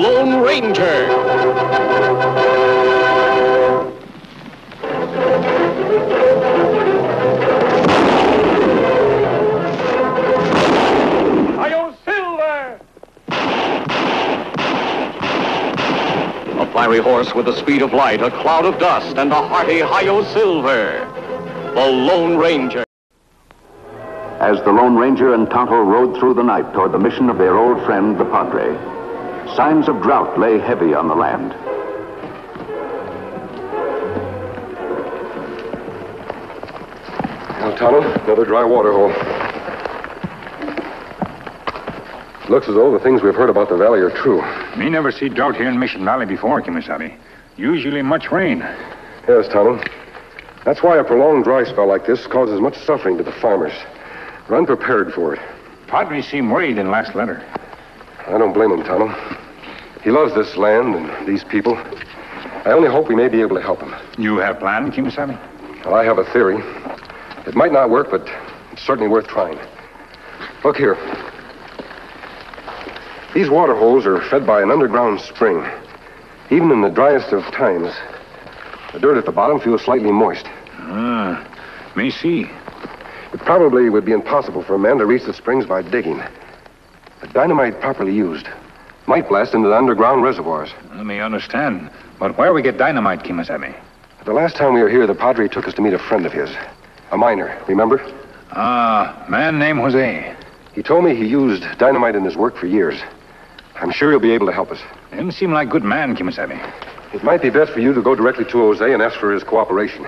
Lone Ranger. A fiery horse with the speed of light, a cloud of dust, and a hearty Hi-Yo Silver. The Lone Ranger. As the Lone Ranger and Tonto rode through the night toward the mission of their old friend, the Padre, signs of drought lay heavy on the land. Now, Tonto, another dry water hole. Looks as though the things we've heard about the valley are true. Me never see drought here in Mission Valley before, Kimasabi. Usually much rain. Yes, Tonto. That's why a prolonged dry spell like this causes much suffering to the farmers. They're unprepared for it. Padre seemed worried in last letter. I don't blame him, Tonto. He loves this land and these people. I only hope we may be able to help him. You have a plan, Kimasabi? Well, I have a theory. It might not work, but it's certainly worth trying. Look here. These water holes are fed by an underground spring. Even in the driest of times, the dirt at the bottom feels slightly moist. May see. It probably would be impossible for a man to reach the springs by digging. But dynamite properly used might blast into the underground reservoirs. Let me understand. But where we get dynamite, Kimasabi? The last time we were here, the Padre took us to meet a friend of his. A miner, remember? Man named Jose. He told me he used dynamite in his work for years. I'm sure he'll be able to help us. Didn't seem like a good man, Kimasabi. It might be best for you to go directly to Jose and ask for his cooperation.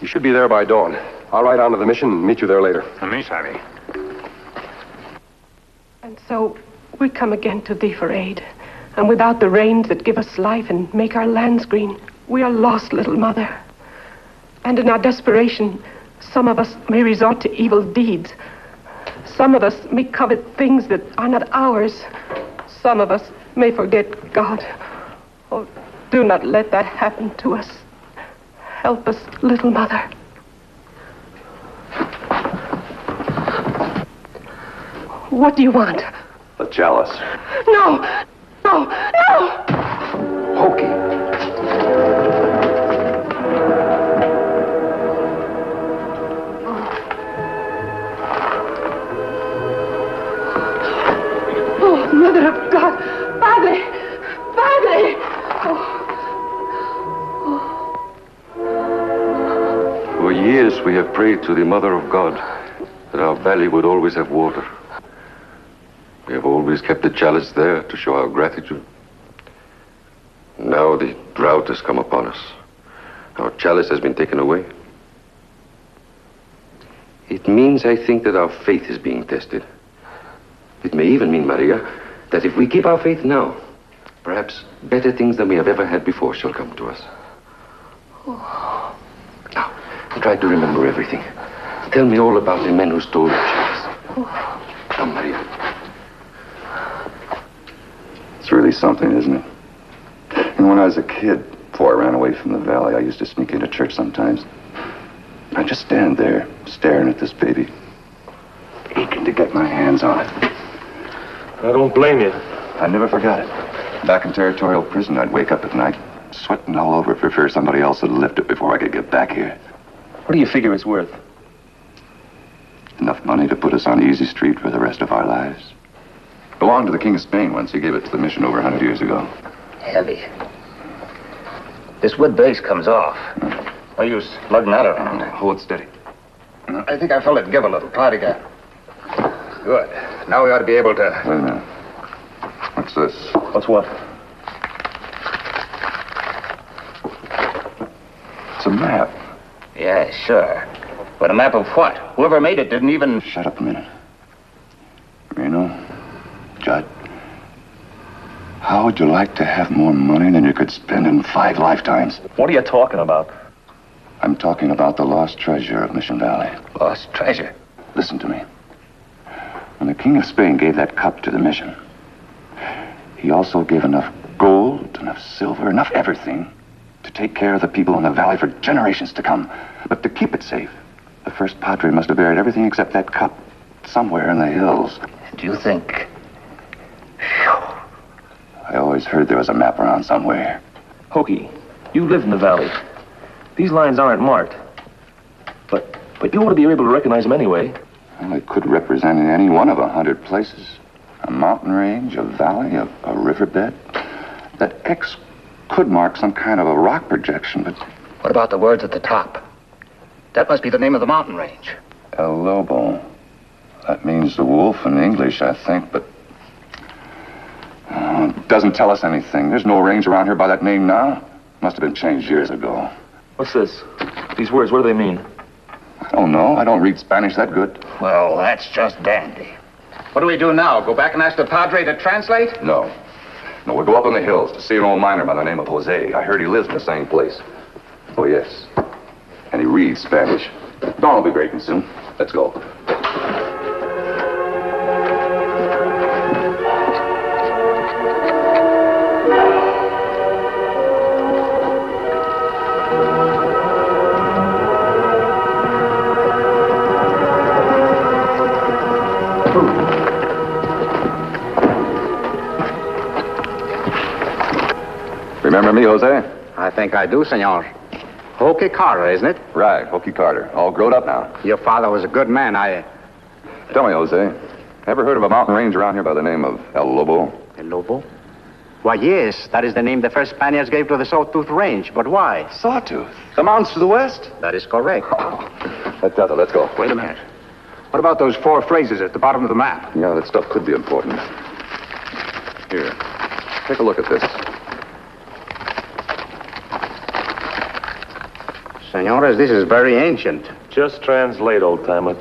You should be there by dawn. I'll ride on to the mission and meet you there later. Kimasabi. And so we come again to thee for aid. And without the rains that give us life and make our lands green, we are lost, little mother. And in our desperation, some of us may resort to evil deeds. Some of us may covet things that are not ours. Some of us may forget God. Oh, do not let that happen to us. Help us, little mother. What do you want? The chalice. No! No! No! Hokey. Oh, Mother of God! Padre! Padre! For years we have prayed to the Mother of God that our valley would always have water. We have always kept the chalice there to show our gratitude. Now the drought has come upon us. Our chalice has been taken away. It means, I think, that our faith is being tested. It may even mean, Maria, that if we keep our faith now, perhaps better things than we have ever had before shall come to us. Now, try to remember everything. Tell me all about the men who stole the chalice. Come, Maria. It's really something, isn't it? And when I was a kid, before I ran away from the valley, I used to sneak into church sometimes. I'd just stand there, staring at this baby, aching to get my hands on it. I don't blame you. I never forgot it. Back in territorial prison, I'd wake up at night, sweating all over for fear somebody else would lift it before I could get back here. What do you figure it's worth? Enough money to put us on Easy Street for the rest of our lives. Belonged to the King of Spain once. He gave it to the mission over 100 years ago. Heavy. This wood base comes off. Are you lugging that around? Hold steady. I think I felt it give a little. Try it again. Good. Now we ought to be able to... Wait a minute. What's this? What's what? It's a map. Yeah, sure. But a map of what? Whoever made it didn't even... Shut up a minute. Reno, Judd, how would you like to have more money than you could spend in 5 lifetimes? What are you talking about? I'm talking about the lost treasure of Mission Valley. Lost treasure? Listen to me. When the King of Spain gave that cup to the mission, he also gave enough gold, enough silver, enough everything to take care of the people in the valley for generations to come. But to keep it safe, the first Padre must have buried everything except that cup somewhere in the hills. Do you think... I always always heard there was a map around somewhere. Hokey, you live in the valley. These lines aren't marked. But you ought to be able to recognize them anyway. Well, it could represent any one of 100 places. A mountain range, a valley, a riverbed. That X could mark some kind of a rock projection, but... What about the words at the top? That must be the name of the mountain range. El Lobo. That means the wolf in English, I think, but... it doesn't tell us anything. There's no range around here by that name now. Must have been changed years ago. What's this? These words, what do they mean? I don't know. I don't read Spanish that good. Well, that's just dandy. What do we do now? Go back and ask the Padre to translate? No. No, we'll go up in the hills to see an old miner by the name of Jose. I heard he lives in the same place. Oh, yes. And he reads Spanish. Dawn will be breaking soon. Let's go. Remember me, Jose? I think I do, senor. Hokey Carter, isn't it? Right, Hokey Carter. All grown up now. Your father was a good man. Tell me, Jose, ever heard of a mountain range around here by the name of El Lobo? El Lobo? Why, yes. That is the name the first Spaniards gave to the Sawtooth Range. But why? Sawtooth? The mountains to the west? That is correct. That does it. Let's go. Wait a minute. What about those 4 phrases at the bottom of the map? Yeah, that stuff could be important. Here, take a look at this. Senores, this is very ancient. Just translate, old-timer.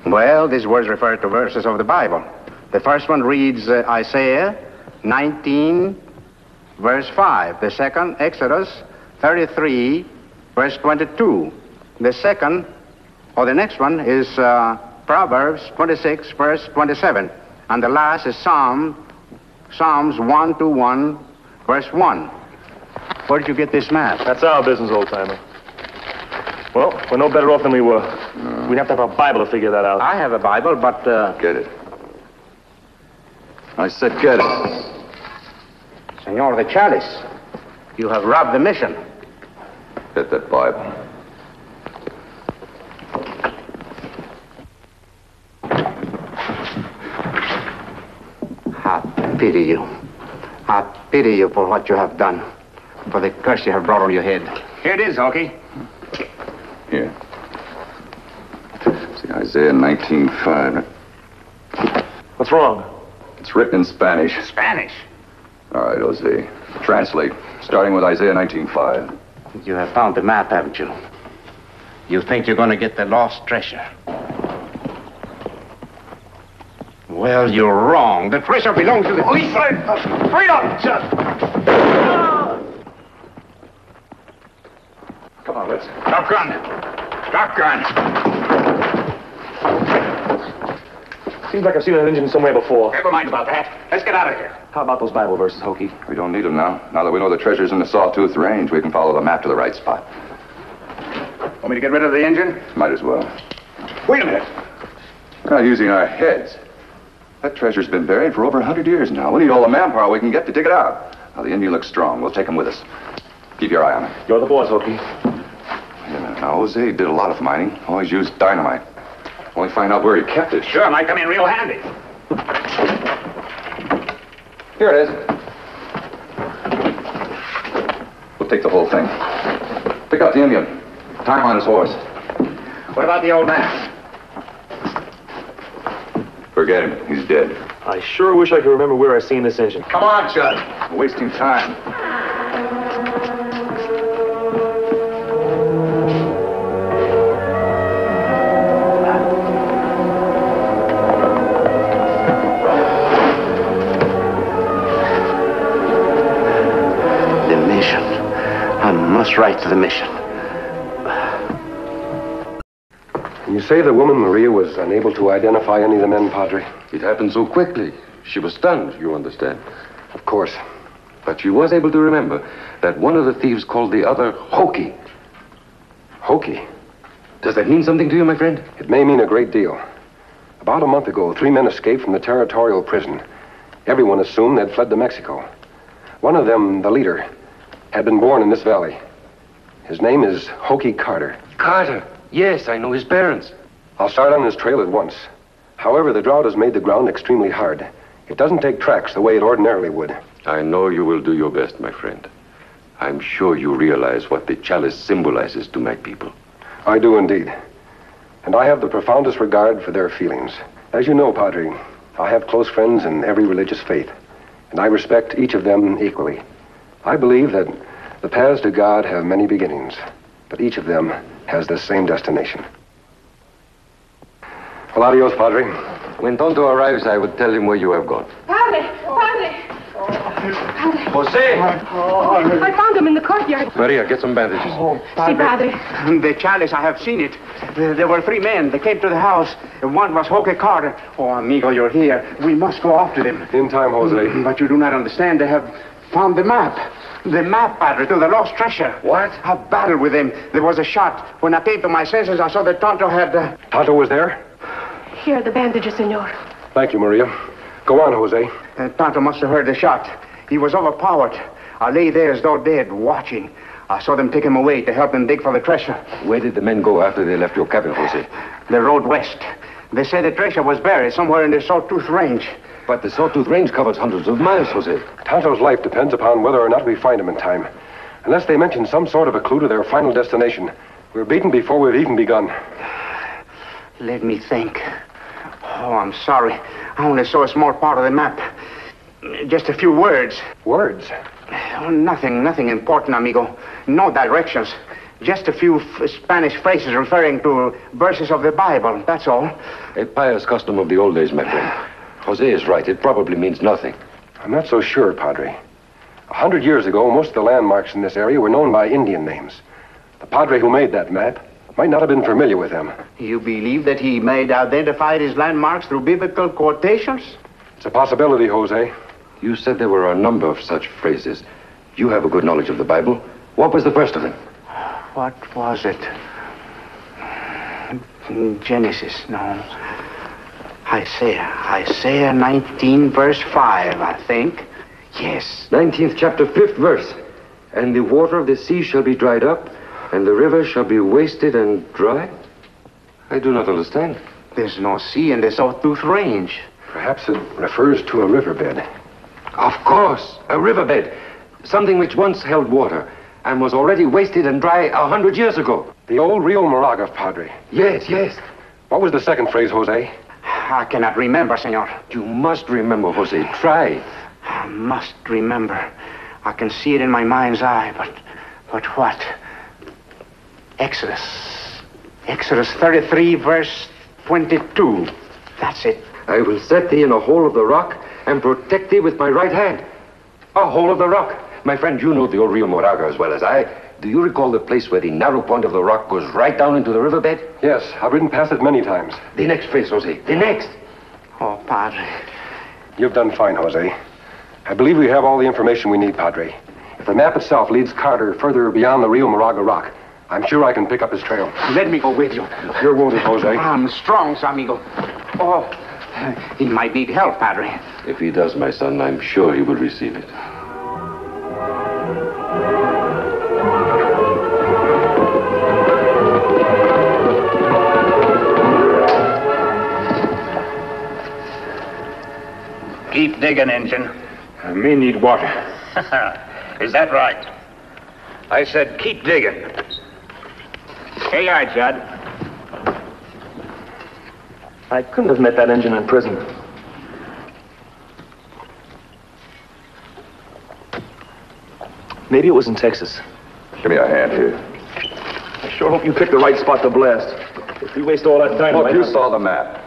Well, these words refer to verses of the Bible. The first one reads Isaiah 19, verse 5. The second, Exodus 33, verse 22. The next one is Proverbs 26, verse 27. And the last is Psalms 121, verse 1. Where did you get this map? That's our business, old-timer. Well, we're no better off than we were. We'd have to have a Bible to figure that out. I have a Bible, but... Get it. I said get it. Senor, the Challce. You have robbed the mission. Get that Bible. I pity you. I pity you for what you have done. For the curse you have brought on your head. Here it is, Hokey. Here. See, Isaiah 19:5. What's wrong? It's written in Spanish. Spanish? All right, Jose. Translate, starting with Isaiah 19:5. You have found the map, haven't you? You think you're going to get the lost treasure. Well, you're wrong. The treasure belongs to the... Freedom! Come on, let's... Stop gun! Stop gun! Seems like I've seen an engine somewhere before. Never mind about that. Let's get out of here. How about those Bible verses, Hokey? We don't need them now. Now that we know the treasure's in the Sawtooth Range, we can follow the map to the right spot. Want me to get rid of the engine? Might as well. Wait a minute. We're not using our heads. That treasure's been buried for over 100 years now. We need all the manpower we can get to dig it out. Now, the Indian looks strong. We'll take him with us. Keep your eye on him. You're the boss, Hokey. Wait a minute. Now, Jose did a lot of mining. Always used dynamite. Only find out where he kept it. Sure, might come in real handy. Here it is. We'll take the whole thing. Pick up the Indian. Tie him on his horse. What about the old man? Forget him. He's dead. I sure wish I could remember where I seen this engine. Come on, Chud. We're wasting time. The mission. I must write to the mission. You say the woman Maria was unable to identify any of the men, Padre? It happened so quickly. She was stunned, you understand. Of course. But she was able to remember that one of the thieves called the other Hokey. Hokey? Does that mean something to you, my friend? It may mean a great deal. About a month ago, 3 men escaped from the territorial prison. Everyone assumed they'd fled to Mexico. One of them, the leader, had been born in this valley. His name is Hokey Carter. Carter. Yes, I know his parents. I'll start on his trail at once. However, the drought has made the ground extremely hard. It doesn't take tracks the way it ordinarily would. I know you will do your best, my friend. I'm sure you realize what the chalice symbolizes to my people. I do indeed. And I have the profoundest regard for their feelings. As you know, Padre, I have close friends in every religious faith, and I respect each of them equally. I believe that the paths to God have many beginnings, but each of them has the same destination. Well, adios, Padre. When Tonto arrives, I will tell him where you have gone. Padre! Jose! I found him in the courtyard. Maria, get some bandages. Si, Padre. The chalice, I have seen it. There were 3 men. They came to the house. One was Hokey Carter. Oh, amigo, you're here. We must go after them. In time, Jose. But you do not understand. They have found the map. The map, Padre, to the lost treasure. What? I battled with them. There was a shot. When I came to my senses, I saw that Tonto had... Tonto was there? Here are the bandages, senor. Thank you, Maria. Go on, Jose. Tonto must have heard the shot. He was overpowered. I lay there as though dead, watching. I saw them take him away to help him dig for the treasure. Where did the men go after they left your cabin, Jose? They rode west. They said the treasure was buried somewhere in the Sawtooth Range. But the Sawtooth Range covers hundreds of miles, Jose. Tonto's life depends upon whether or not we find him in time. Unless they mention some sort of a clue to their final destination, we're beaten before we've even begun. Let me think. Oh, I'm sorry. I only saw a small part of the map. Just a few words. Words? Oh, nothing important, amigo. No directions. Just a few Spanish phrases referring to verses of the Bible, that's all. A pious custom of the old days, my friend. Jose is right. It probably means nothing. I'm not so sure, Padre. 100 years ago, most of the landmarks in this area were known by Indian names. The Padre who made that map might not have been familiar with them. You believe that he may identify his landmarks through biblical quotations? It's a possibility, Jose. You said there were a number of such phrases. You have a good knowledge of the Bible. What was the first of them? What was it? Genesis, no. Isaiah 19, verse 5, I think. Yes. 19th chapter, 5th verse. And the water of the sea shall be dried up, and the river shall be wasted and dry? I do not understand. There's no sea in the Sawtooth Range. Perhaps it refers to a riverbed. Of course, a riverbed. Something which once held water and was already wasted and dry 100 years ago. The old Rio Moraga, Padre. Yes, yes. What was the second phrase, Jose? I cannot remember, senor. You must remember, Jose. Try. I must remember. I can see it in my mind's eye, but what? Exodus 33, verse 22. That's it. I will set thee in a hole of the rock and protect thee with my right hand. A hole of the rock. My friend, you know the old Rio Moraga as well as I. Do you recall the place where the narrow point of the rock goes right down into the riverbed? Yes, I've ridden past it many times. The next phrase, Jose. The next. Oh, Padre. You've done fine, Jose. I believe we have all the information we need, Padre. If the map itself leads Carter further beyond the Rio Moraga rock, I'm sure I can pick up his trail. Let me go with you. You're wounded, Jose. I'm strong, amigo. Oh, he might need help, Padre. If he does, my son, I'm sure he will receive it. Keep digging, Injun. Me need water. Is that right? I said keep digging. Here you are, Judd. I couldn't have met that engine in prison. Maybe it was in Texas. Give me a hand here. I sure hope you picked the right spot to blast. If we waste all that dynamite... Look, you saw the map.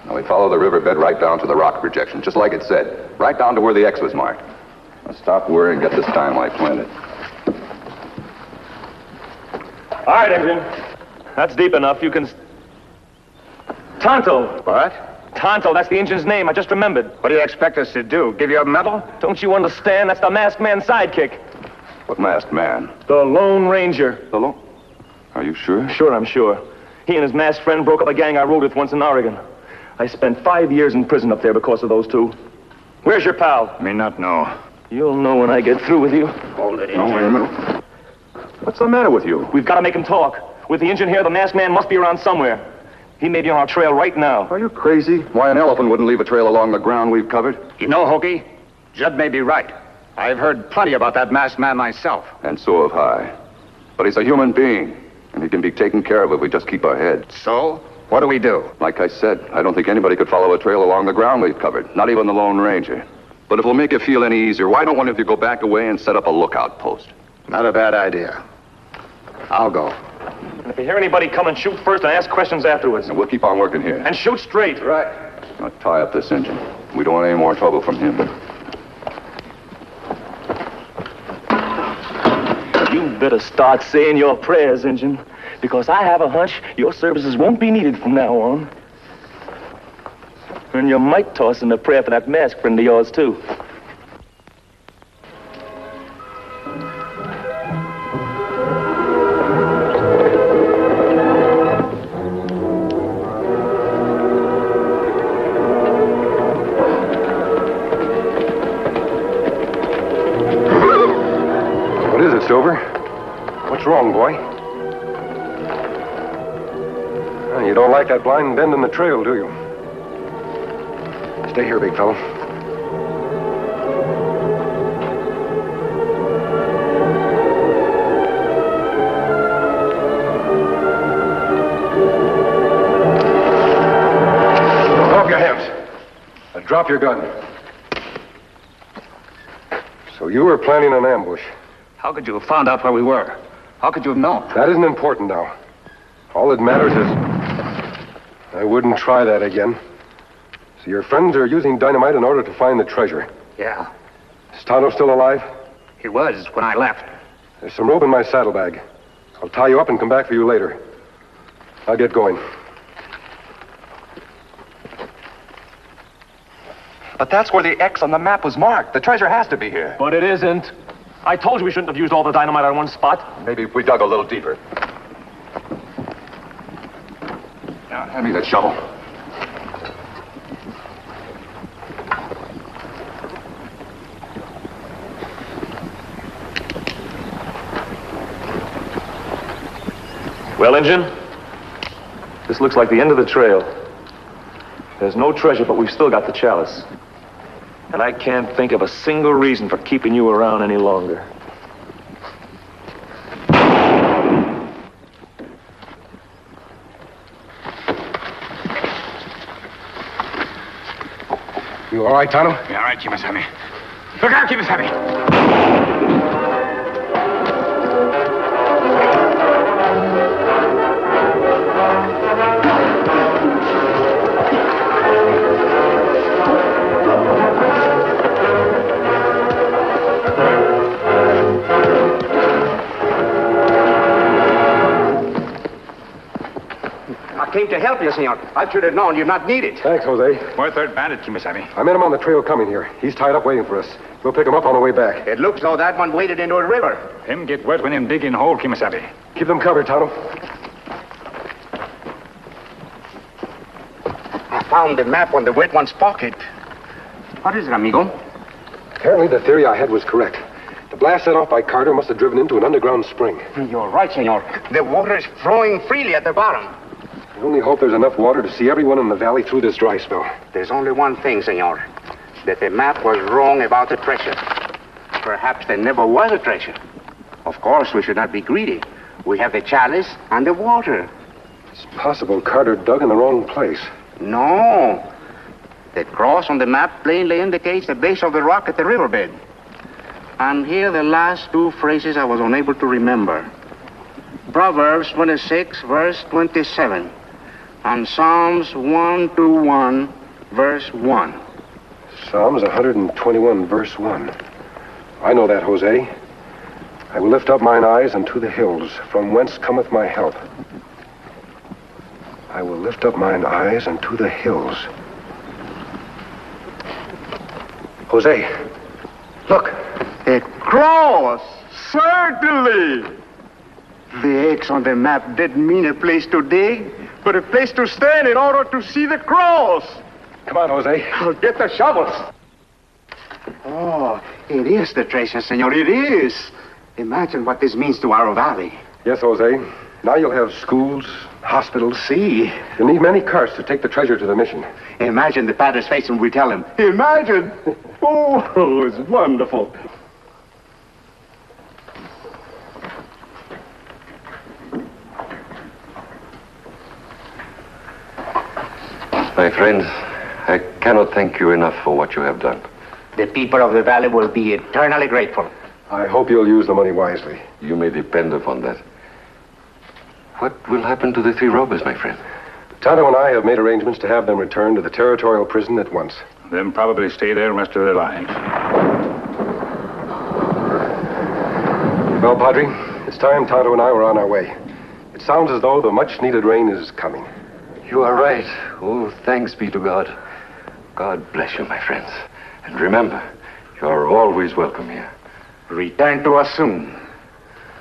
Now we follow the riverbed right down to the rock projection, just like it said. Right down to where the X was marked. Now stop worrying and get this dynamite planted. All right, engine. That's deep enough. You can... Tonto. What? Tonto, that's the engine's name. I just remembered. What do you expect us to do? Give you a medal? Don't you understand? That's the masked man's sidekick. What masked man? The Lone Ranger. The Lone... Are you sure? Sure, I'm sure. He and his masked friend broke up a gang I rode with once in Oregon. I spent 5 years in prison up there because of those two. Where's your pal? Me not know. You'll know when I get through with you. Hold it in. No, wait a minute. What's the matter with you? We've got to make him talk. With the engine here, the masked man must be around somewhere. He may be on our trail right now. Are you crazy? Why, an elephant wouldn't leave a trail along the ground we've covered. You know, Hokey, Judd may be right. I've heard plenty about that masked man myself. And so have I. But he's a human being, and he can be taken care of if we just keep our heads. So, what do we do? Like I said, I don't think anybody could follow a trail along the ground we've covered, not even the Lone Ranger. But if it'll make you feel any easier, why don't one of you go back away and set up a lookout post? Not a bad idea. I'll go. If you hear anybody come and shoot first and ask questions afterwards. And we'll keep on working here. And shoot straight. Right. Now tie up this engine. We don't want any more trouble from him. You better start saying your prayers, Injun, because I have a hunch your services won't be needed from now on. And you might toss in a prayer for that masked friend of yours, too. What is it, Silver? What's wrong, boy? You don't like that blind bend in the trail, do you? Stay here, big fellow. Drop your hands. Now drop your gun. So you were planning an ambush. How could you have found out where we were? How could you have known? That isn't important now. All that matters is I wouldn't try that again. So your friends are using dynamite in order to find the treasure. Yeah, Is Tonto still alive? he was when I left. There's some rope in my saddlebag. I'll tie you up and come back for you later. I'll get going. But that's where the X on the map was marked. The treasure has to be here. But it isn't. I told you we shouldn't have used all the dynamite on one spot. Maybe if we dug a little deeper. Now, hand me that shovel. Well, Injun, this looks like the end of the trail. There's no treasure, but we've still got the chalice. And I can't think of a single reason for keeping you around any longer. You all right, Tonto? Yeah, all right, Kimasabi. Look out, Kimasabi! I came to help you, senor. I should have known you're not needed. Thanks, Jose. We're third bandit, Kimasabi. I met him on the trail coming here. He's tied up waiting for us. We'll pick him up on the way back. It looks though that one waded into a river. Him get wet when him dig in hole, Kimasabi. Keep them covered, Tonto. I found the map on the wet one's pocket. What is it, amigo? Apparently the theory I had was correct. The blast set off by Carter must have driven into an underground spring. You're right, senor. The water is flowing freely at the bottom. I only hope there's enough water to see everyone in the valley through this dry spell. There's only one thing, senor. That the map was wrong about the treasure. Perhaps there never was a treasure. Of course, we should not be greedy. We have the chalice and the water. It's possible Carter dug in the wrong place. No. The cross on the map plainly indicates the base of the rock at the riverbed. And here the last two phrases I was unable to remember. Proverbs 26, verse 27. And Psalms 121, verse 1. Psalms 121, verse 1. I know that, Jose. I will lift up mine eyes unto the hills, from whence cometh my help. I will lift up mine eyes unto the hills. Jose, look. A cross! Certainly! The X on the map didn't mean a place to dig, but a place to stand in order to see the cross. Come on, Jose. I'll get the shovels. Oh, It is the treasure, senor. It is. Imagine what this means to our valley. Yes, Jose. Now you'll have schools, hospitals. See? You'll need many carts to take the treasure to the mission. Imagine the padre's face when we tell him. Imagine! Oh, it's wonderful. My friends, I cannot thank you enough for what you have done. The people of the valley will be eternally grateful. I hope you'll use the money wisely. You may depend upon that. What will happen to the three robbers, my friend? Tonto and I have made arrangements to have them returned to the territorial prison at once. Then probably stay there the rest of their lives. Well, Padre, it's time Tonto and I were on our way. It sounds as though the much-needed rain is coming. You are right. Oh, thanks be to God. God bless you, my friends. And remember, you are always welcome here. Return to us soon.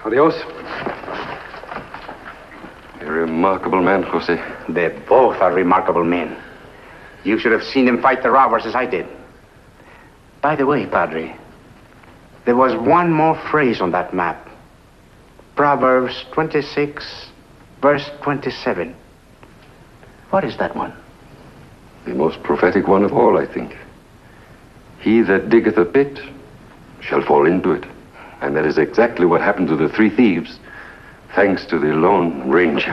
Adios. A remarkable man, Jose. They both are remarkable men. You should have seen them fight the robbers as I did. By the way, Padre, there was one more phrase on that map. Proverbs 26, verse 27. What is that one? The most prophetic one of all, I think. He that diggeth a pit shall fall into it. And that is exactly what happened to the three thieves, thanks to the Lone Ranger.